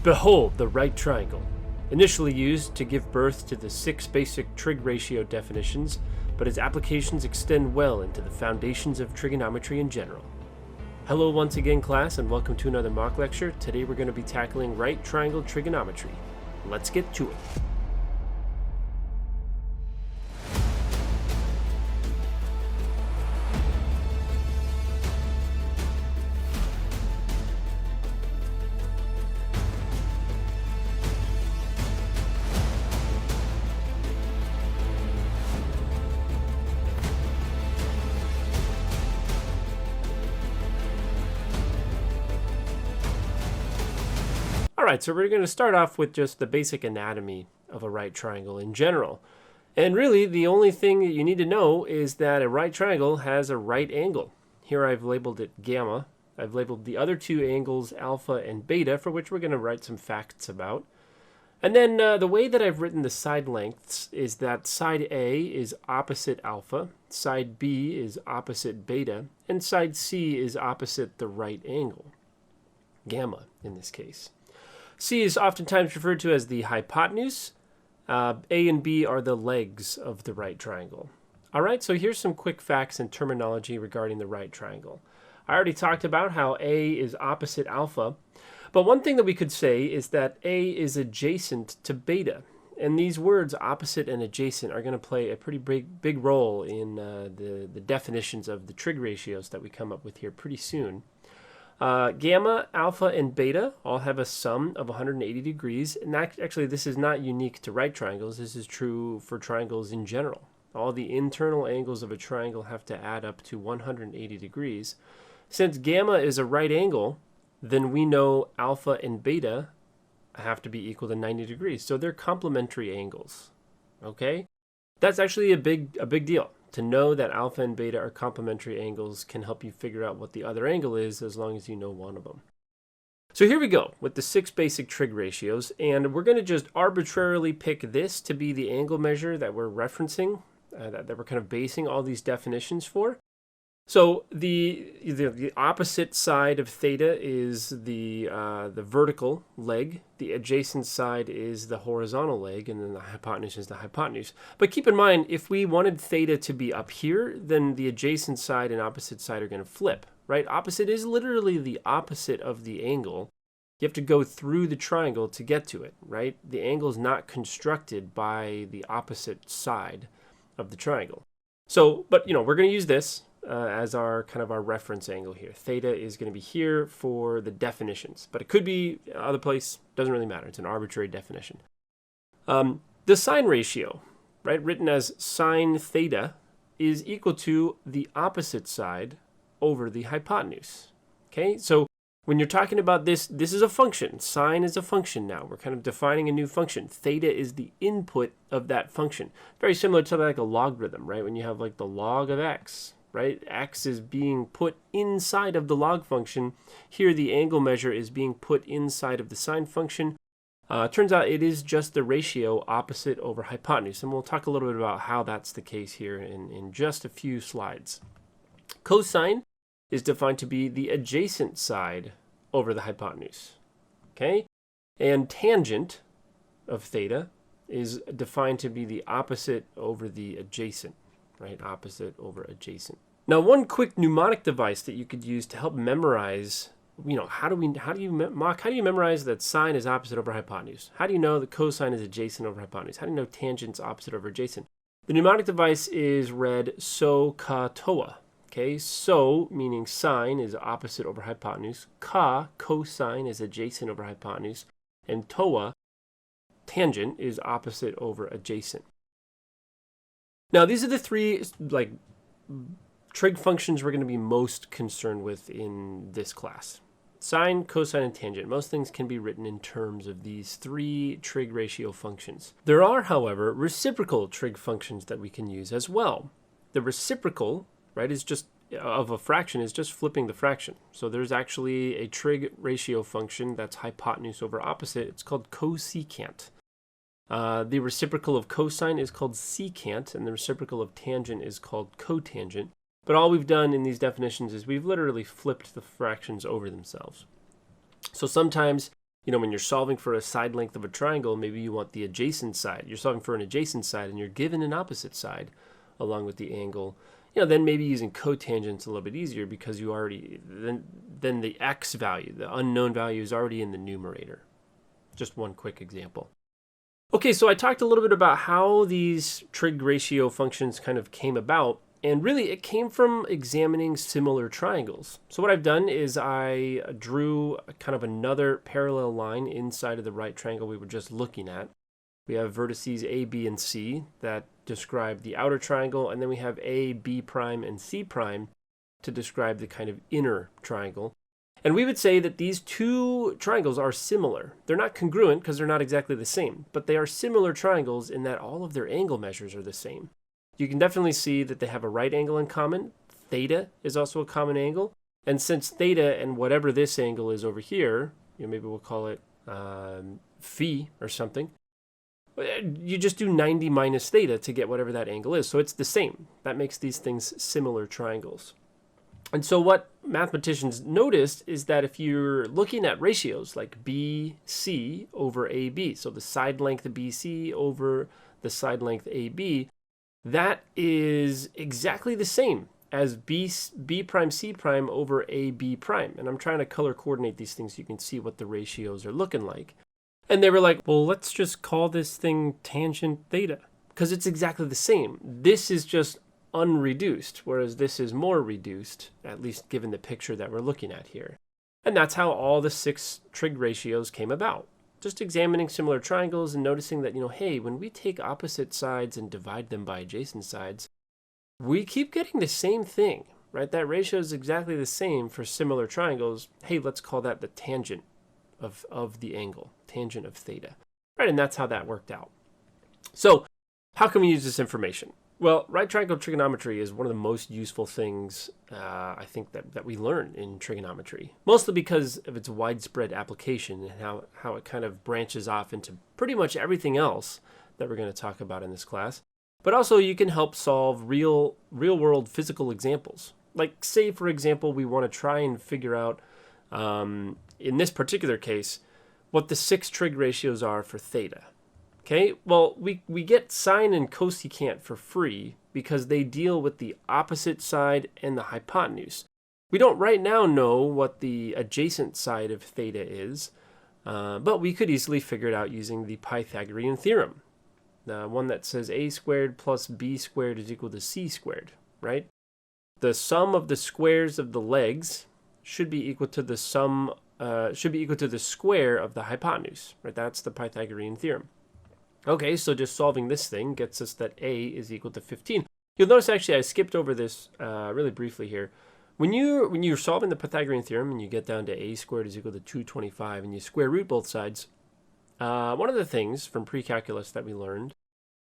Behold the right triangle, initially used to give birth to the 6 basic trig ratio definitions, but its applications extend well into the foundations of trigonometry in general. Hello once again, class, and welcome to another mock lecture. Today we're going to be tackling right triangle trigonometry. Let's get to it. Alright, so we're going to start off with just the basic anatomy of a right triangle in general. And really, the only thing that you need to know is that a right triangle has a right angle. Here I've labeled it gamma. I've labeled the other two angles alpha and beta, for which we're going to write some facts about. And then the way that I've written the side lengths is that side A is opposite alpha, side B is opposite beta, and side C is opposite the right angle, gamma in this case. C is oftentimes referred to as the hypotenuse. A and B are the legs of the right triangle. All right, so here's some quick facts and terminology regarding the right triangle. I already talked about how A is opposite alpha, but one thing that we could say is that A is adjacent to beta. And these words, opposite and adjacent, are going to play a pretty big role in the definitions of the trig ratios that we come up with here pretty soon. Gamma, alpha, and beta all have a sum of 180 degrees, and actually this is not unique to right triangles. This is true for triangles in general. All the internal angles of a triangle have to add up to 180 degrees. Since gamma is a right angle, then we know alpha and beta have to be equal to 90 degrees, so they're complementary angles. Okay? That's actually a big deal. To know that alpha and beta are complementary angles can help you figure out what the other angle is as long as you know one of them. So here we go with the 6 basic trig ratios, and we're going to just arbitrarily pick this to be the angle measure that we're referencing, that we're kind of basing all these definitions for. So the opposite side of theta is the vertical leg. The adjacent side is the horizontal leg, and then the hypotenuse is the hypotenuse. But keep in mind, if we wanted theta to be up here, then the adjacent side and opposite side are going to flip, right? Opposite is literally the opposite of the angle. You have to go through the triangle to get to it, right? The angle is not constructed by the opposite side of the triangle. So, but we're going to use this as our kind of our reference angle here. Theta is going to be here for the definitions, but it could be other place, doesn't really matter. It's an arbitrary definition. The sine ratio, right, written as sine theta, is equal to the opposite side over the hypotenuse. Okay, so when you're talking about this is a function. Sine is a function now. We're kind of defining a new function. Theta is the input of that function. Very similar to like a logarithm, right? When you have like the log of x, right? X is being put inside of the log function. Here the angle measure is being put inside of the sine function. Turns out it is just the ratio opposite over hypotenuse, and we'll talk a little bit about how that's the case here in just a few slides. Cosine is defined to be the adjacent side over the hypotenuse. Okay? And tangent of theta is defined to be the opposite over the adjacent. Right, opposite over adjacent. Now, one quick mnemonic device that you could use to help memorize, how do you memorize that sine is opposite over hypotenuse? How do you know that cosine is adjacent over hypotenuse? How do you know tangent's opposite over adjacent? The mnemonic device is read so, ka, toa. Okay, so meaning sine is opposite over hypotenuse, ka, cosine is adjacent over hypotenuse, and toa, tangent, is opposite over adjacent. Now, these are the three trig functions we're going to be most concerned with in this class. Sine, cosine, and tangent. Most things can be written in terms of these 3 trig ratio functions. There are, however, reciprocal trig functions that we can use as well. The reciprocal, right, is just of a fraction is just flipping the fraction. So there's actually a trig ratio function that's hypotenuse over opposite. It's called cosecant. The reciprocal of cosine is called secant, and the reciprocal of tangent is called cotangent. But all we've done in these definitions is we've literally flipped the fractions over themselves. So sometimes When you're solving for a side length of a triangle, maybe you want the adjacent side. You're solving for an adjacent side and you're given an opposite side along with the angle. Then maybe using cotangent's a little bit easier because you already, then the x value, the unknown value, is already in the numerator. Just one quick example. Okay, so I talked a little bit about how these trig ratio functions kind of came about, and really it came from examining similar triangles. So what I've done is I drew kind of another parallel line inside of the right triangle we were just looking at. We have vertices A, B, and C that describe the outer triangle, and then we have A, B prime, and C prime to describe the kind of inner triangle. And we would say that these two triangles are similar. They're not congruent because they're not exactly the same, but they are similar triangles in that all of their angle measures are the same. You can definitely see that they have a right angle in common. Theta is also a common angle. And since theta and whatever this angle is over here, maybe we'll call it phi or something, you just do 90 minus theta to get whatever that angle is. So it's the same. That makes these things similar triangles. And so what mathematicians noticed is that if you're looking at ratios like BC over AB, so the side length of BC over the side length AB, that is exactly the same as B prime C prime over AB prime. And I'm trying to color coordinate these things so you can see what the ratios are looking like. And they were like, well, let's just call this thing tangent theta because it's exactly the same. This is just unreduced, whereas this is more reduced, at least given the picture that we're looking at here. And that's how all the 6 trig ratios came about. Just examining similar triangles and noticing that, hey, when we take opposite sides and divide them by adjacent sides, we keep getting the same thing, right? That ratio is exactly the same for similar triangles. Hey, let's call that the tangent of the angle, tangent of theta, right? And that's how that worked out. So how can we use this information? Well, right triangle trigonometry is one of the most useful things I think that we learn in trigonometry, mostly because of its widespread application and how it kind of branches off into pretty much everything else that we're going to talk about in this class. But also you can help solve real world physical examples. Like say, for example, we want to try and figure out, in this particular case, what the 6 trig ratios are for theta. Okay, well, we get sine and cosecant for free because they deal with the opposite side and the hypotenuse. We don't right now know what the adjacent side of theta is, but we could easily figure it out using the Pythagorean theorem, the one that says a squared plus b squared is equal to c squared, right? The sum of the squares of the legs should be equal to the square of the hypotenuse, right? That's the Pythagorean theorem. Okay, so just solving this thing gets us that a is equal to 15. You'll notice actually I skipped over this really briefly here. When you're solving the Pythagorean theorem and you get down to a squared is equal to 225 and you square root both sides, one of the things from pre-calculus that we learned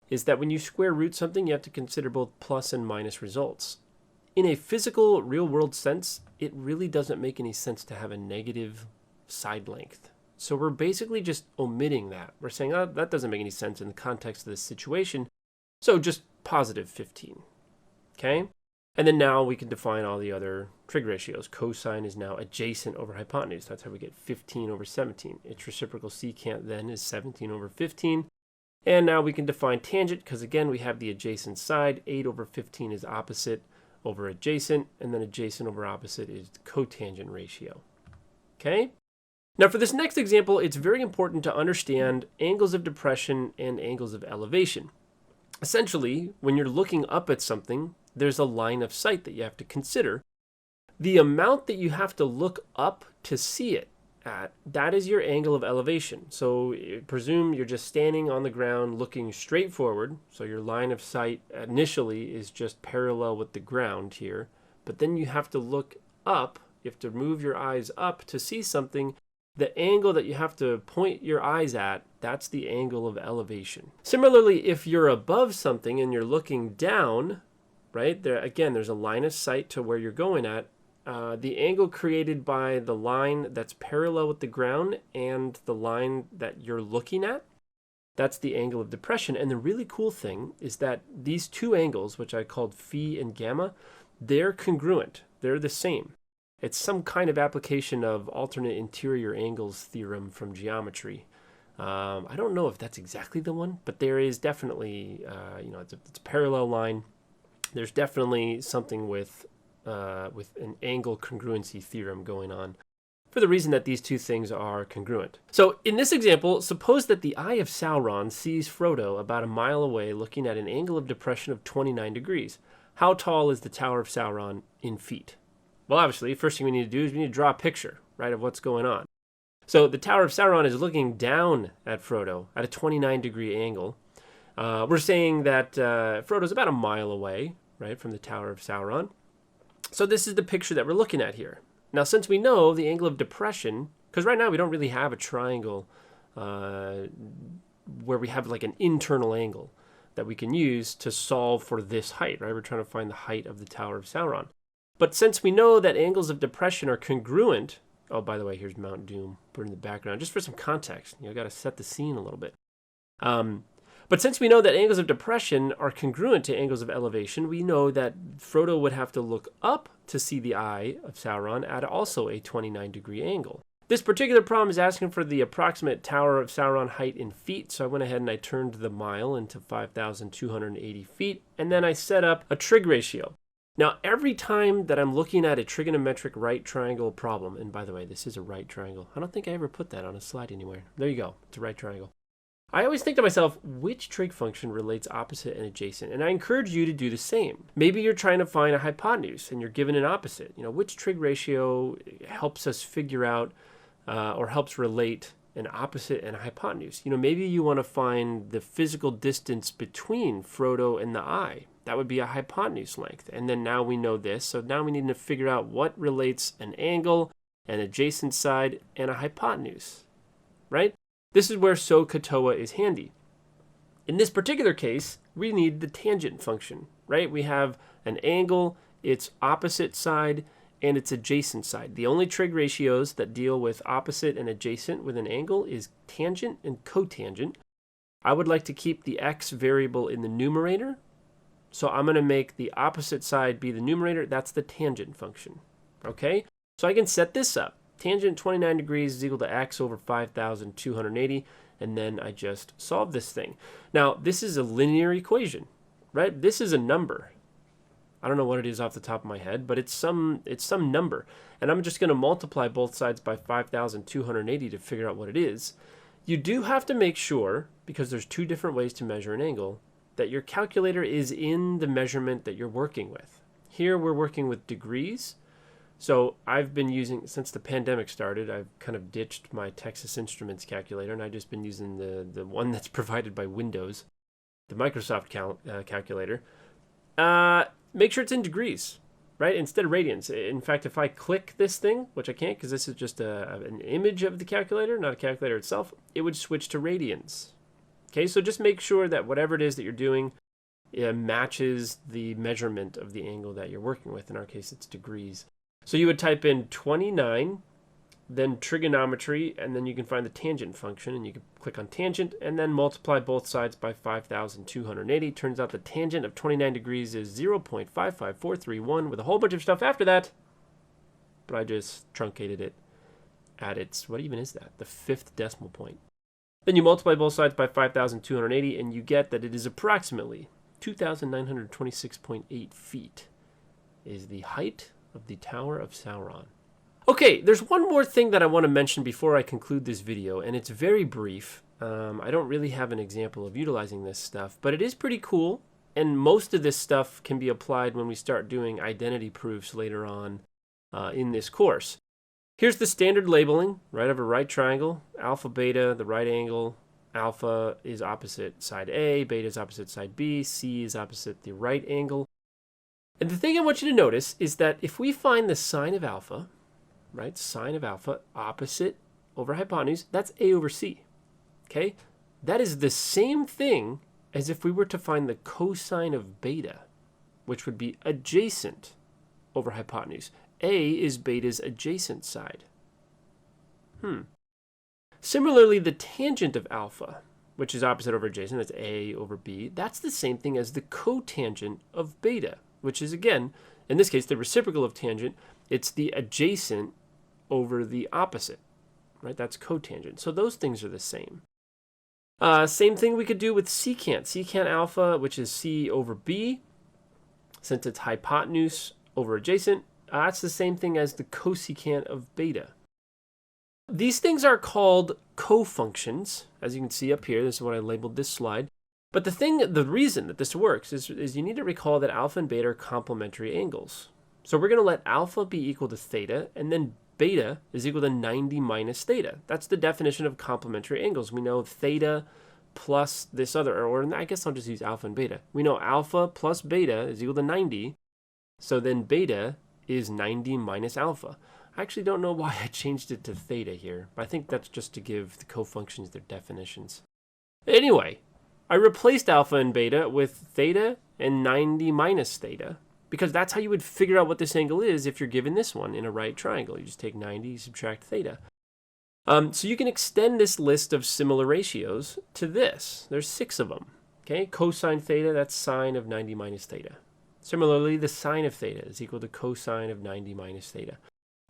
is that when you square root something, you have to consider both plus and minus results. In a physical, real-world sense, it really doesn't make any sense to have a negative side length. So we're basically just omitting that. We're saying, oh, that doesn't make any sense in the context of this situation. So just positive 15, okay? And then now we can define all the other trig ratios. Cosine is now adjacent over hypotenuse. That's how we get 15 over 17. Its reciprocal secant then is 17 over 15. And now we can define tangent because, again, we have the adjacent side. 8 over 15 is opposite over adjacent, and then adjacent over opposite is the cotangent ratio, okay? Now for this next example, it's very important to understand angles of depression and angles of elevation. Essentially, when you're looking up at something, there's a line of sight that you have to consider. The amount that you have to look up to see it at, that is your angle of elevation. So presume you're just standing on the ground looking straight forward. So your line of sight initially is just parallel with the ground here. But then you have to look up, you have to move your eyes up to see something. The angle that you have to point your eyes at, that's the angle of elevation. Similarly, if you're above something and you're looking down, right, there's a line of sight to where you're going at. The angle created by the line that's parallel with the ground and the line that you're looking at, that's the angle of depression. And the really cool thing is that these two angles, which I called phi and gamma, they're congruent. They're the same. It's some kind of application of alternate interior angles theorem from geometry. I don't know if that's exactly the one, but there is definitely, it's a parallel line. There's definitely something with an angle congruency theorem going on, for the reason that these two things are congruent. So in this example, suppose that the eye of Sauron sees Frodo about a mile away looking at an angle of depression of 29 degrees. How tall is the Tower of Sauron in feet? Well, obviously, first thing we need to do is we need to draw a picture, right, of what's going on. So the Tower of Sauron is looking down at Frodo at a 29-degree angle. We're saying that Frodo's about a mile away, right, from the Tower of Sauron. So this is the picture that we're looking at here. Now, since we know the angle of depression, because right now we don't really have a triangle where we have like an internal angle that we can use to solve for this height, right? We're trying to find the height of the Tower of Sauron. But since we know that angles of depression are congruent, oh, by the way, here's Mount Doom, put in the background, just for some context. Got to set the scene a little bit. But since we know that angles of depression are congruent to angles of elevation, we know that Frodo would have to look up to see the eye of Sauron at also a 29-degree angle. This particular problem is asking for the approximate Tower of Sauron height in feet, so I went ahead and I turned the mile into 5,280 feet, and then I set up a trig ratio. Now, every time that I'm looking at a trigonometric right triangle problem, and by the way, this is a right triangle. I don't think I ever put that on a slide anywhere. There you go. It's a right triangle. I always think to myself, which trig function relates opposite and adjacent? And I encourage you to do the same. Maybe you're trying to find a hypotenuse and you're given an opposite. Which trig ratio helps us figure out or helps relate an opposite and a hypotenuse? Maybe you want to find the physical distance between Frodo and the eye. That would be a hypotenuse length. And then now we know this. So now we need to figure out what relates an angle, an adjacent side, and a hypotenuse, right? This is where SOHCAHTOA is handy. In this particular case, we need the tangent function, right? We have an angle, its opposite side, and its adjacent side. The only trig ratios that deal with opposite and adjacent with an angle is tangent and cotangent. I would like to keep the x variable in the numerator, so I'm going to make the opposite side be the numerator. That's the tangent function, okay? So I can set this up. Tangent 29 degrees is equal to x over 5,280, and then I just solve this thing. Now, this is a linear equation, right? This is a number. I don't know what it is off the top of my head, but it's some number. And I'm just going to multiply both sides by 5,280 to figure out what it is. You do have to make sure, because there's two different ways to measure an angle, that your calculator is in the measurement that you're working with. Here we're working with degrees. So I've been using, since the pandemic started, I've kind of ditched my Texas Instruments calculator, and I've just been using the one that's provided by Windows, the Microsoft calculator. Make sure it's in degrees, right, instead of radians. In fact, if I click this thing, which I can't because this is just an image of the calculator, not a calculator itself, it would switch to radians. Okay, so just make sure that whatever it is that you're doing matches the measurement of the angle that you're working with. In our case, it's degrees. So you would type in 29, then trigonometry, and then you can find the tangent function, and you can click on tangent, and then multiply both sides by 5,280. Turns out the tangent of 29 degrees is 0.55431 with a whole bunch of stuff after that, but I just truncated it at its, what even is that? The 5th decimal point. Then you multiply both sides by 5,280, and you get that it is approximately 2,926.8 feet is the height of the Tower of Sauron. Okay, there's one more thing that I want to mention before I conclude this video, and it's very brief. I don't really have an example of utilizing this stuff, but it is pretty cool, and most of this stuff can be applied when we start doing identity proofs later on in this course. Here's the standard labeling, right, of a right triangle. Alpha, beta, the right angle. Alpha is opposite side A, beta is opposite side B, C is opposite the right angle. And the thing I want you to notice is that if we find the sine of alpha, right, sine of alpha opposite over hypotenuse, that's A over C, okay? That is the same thing as if we were to find the cosine of beta, which would be adjacent over hypotenuse. A is beta's adjacent side. Similarly, the tangent of alpha, which is opposite over adjacent, that's A over B, that's the same thing as the cotangent of beta, which is, again, in this case, the reciprocal of tangent. It's the adjacent over the opposite, right? That's cotangent. So those things are the same. Same thing we could do with secant. Secant alpha, which is C over B, since it's hypotenuse over adjacent, that's the same thing as the cosecant of beta. These things are called cofunctions, as you can see up here. This is what I labeled this slide. But the reason that this works is you need to recall that alpha and beta are complementary angles. So we're going to let alpha be equal to theta, and then beta is equal to 90 minus theta. That's the definition of complementary angles. We know theta plus this other, or I guess I'll just use alpha and beta. We know alpha plus beta is equal to 90, so then beta is 90 minus alpha. I actually don't know why I changed it to theta here, but I think that's just to give the cofunctions their definitions. Anyway, I replaced alpha and beta with theta and 90 minus theta, because that's how you would figure out what this angle is if you're given this one in a right triangle. You just take 90, subtract theta. So you can extend this list of similar ratios to this. There's 6 of them. Okay, cosine theta, that's sine of 90 minus theta. Similarly, the sine of theta is equal to cosine of 90 minus theta.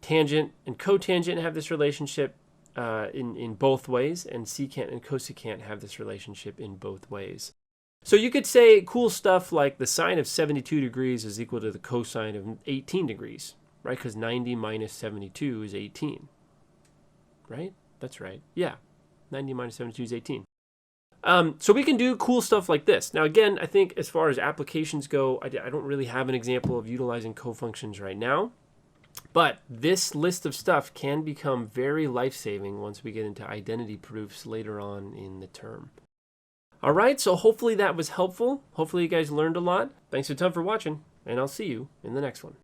Tangent and cotangent have this relationship in both ways, and secant and cosecant have this relationship in both ways. So you could say cool stuff like the sine of 72 degrees is equal to the cosine of 18 degrees, right? Because 90 minus 72 is 18, right? That's right. Yeah, 90 minus 72 is 18. So we can do cool stuff like this. Now, again, I think as far as applications go, I don't really have an example of utilizing cofunctions right now. But this list of stuff can become very life-saving once we get into identity proofs later on in the term. All right, so hopefully that was helpful. Hopefully you guys learned a lot. Thanks a ton for watching, and I'll see you in the next one.